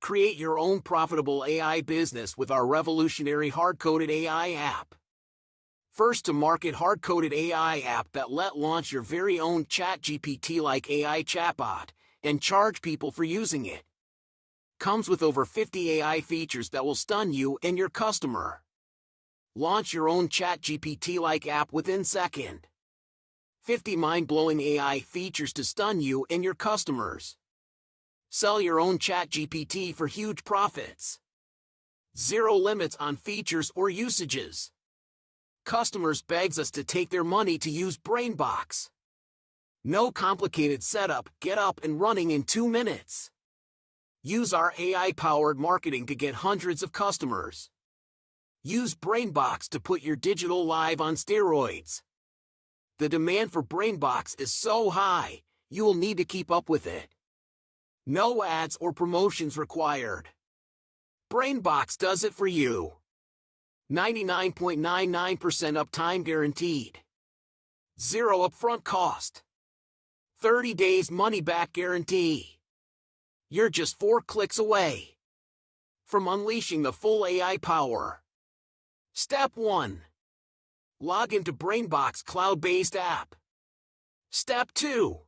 Create your own profitable AI business with our revolutionary hard-coded AI app. First to market hard-coded AI app that let launch your very own ChatGPT-like AI chatbot and charge people for using it. Comes with over 50 AI features that will stun you and your customer. Launch your own ChatGPT-like app within seconds. 50 mind-blowing AI features to stun you and your customers. Sell your own ChatGPT for huge profits. Zero limits on features or usages. Customers begs us to take their money to use BrainBox. No complicated setup, get up and running in 2 minutes. Use our AI-powered marketing to get hundreds of customers. Use BrainBox to put your digital live on steroids. The demand for BrainBox is so high, you will need to keep up with it. No ads or promotions required. BrainBox does it for you. 99.99% uptime guaranteed. Zero upfront cost. 30 days money-back guarantee. You're just 4 clicks away from unleashing the full AI power. Step 1. Log into BrainBox cloud-based app. Step 2.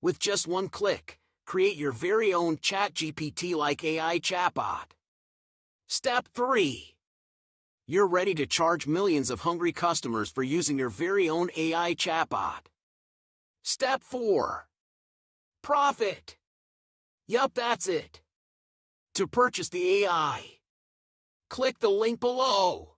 With just 1 click, create your very own ChatGPT-like AI chatbot. Step 3. You're ready to charge millions of hungry customers for using your very own AI chatbot. Step 4. Profit. Yup, that's it. To purchase the AI, click the link below.